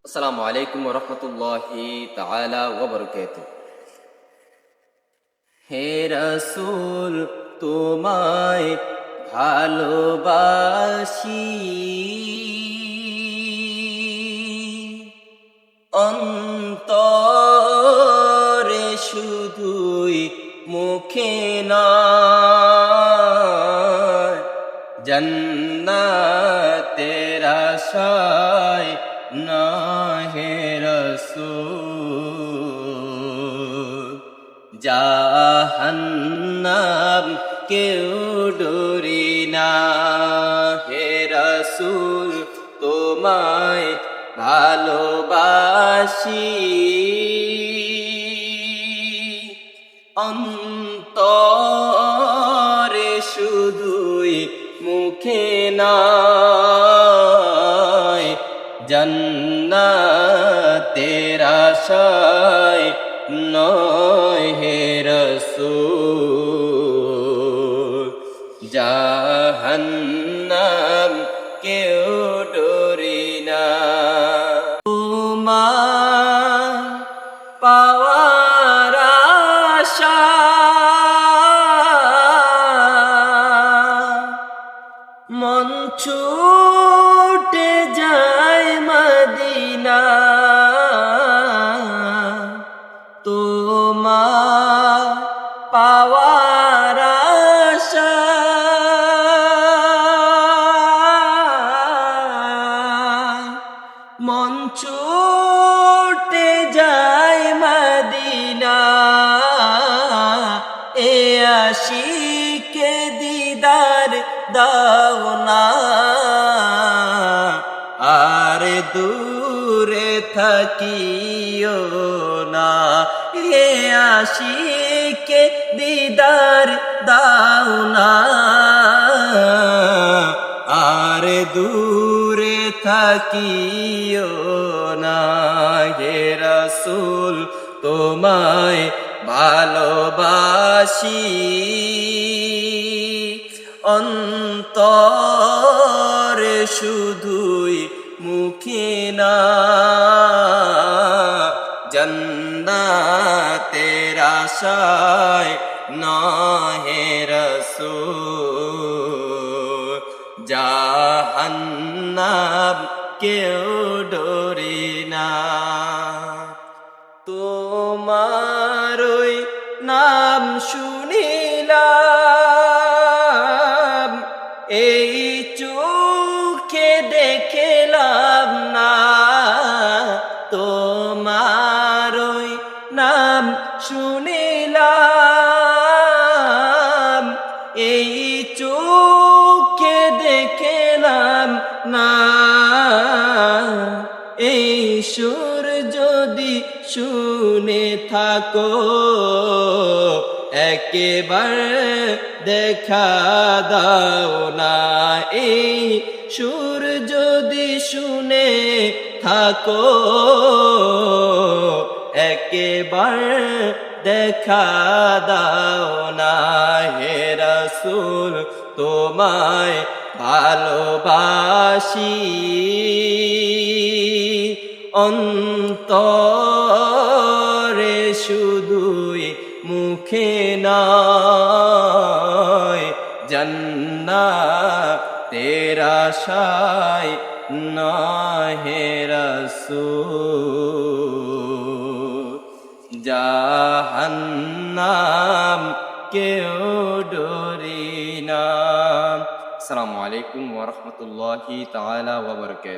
আসসালামু আলাইকুম ওয়া রাহমাতুল্লাহি তাআলা ওয়া বারাকাতুহু। হে রাসূল তোমায় ভালোবাসি, অন্তরে শুধুই মুখে নয়, জান্নাতের আশায় নয় হে রাসূল। জাহান্নাম কেউ ডরি না হে রাসূল তোমায় ভালোবাসি, অন্তরে শুধুই মুখে নয়, জান্নাতের আশায় নয় হে রাসূল। জাহান্নাম কেউ ডরি না। তোমার পাওয়ার আশায় মন ছুটে যায় মদিনা, তোমার পাওয়ার আশায় মন ছুটে যায় মদিনা। এ আশিকে দিদার দাও না, আর দূরে থাকিও না। এ আশিকে দিদার দাও না, আর দূরে থাকিও না। হে রাসূল তোমায় ভালোবাসি, অন্তরে শুধুই মুখে না, জান্নাতের আশায় নয় হে রাসূল। জাহান্নাম কেউ ডরি না। তোমার ওই নাম শুনিলাম, এই চোখে দেখলাম না। তোমার ওই নাম শুনিলাম, এই চোখে দেখলাম না। এই সুর যদি শুনে থাকো, একেবারে দেখা দাও না। এই সুর যদি শুনে থাকো, একেবারে দেখা দাও না। হে রাসূল তোমায় ভালোবাসি, অন্তরে শুধুই মুখে নয়, জান্নাতের আশায় নয় হে রাসূল। জাহান্নাম কেউ ডরি না। আসসালামু আলাইকুম ওয়া রাহমাতুল্লাহি তাআলা ওয়া বারাকাতুহু।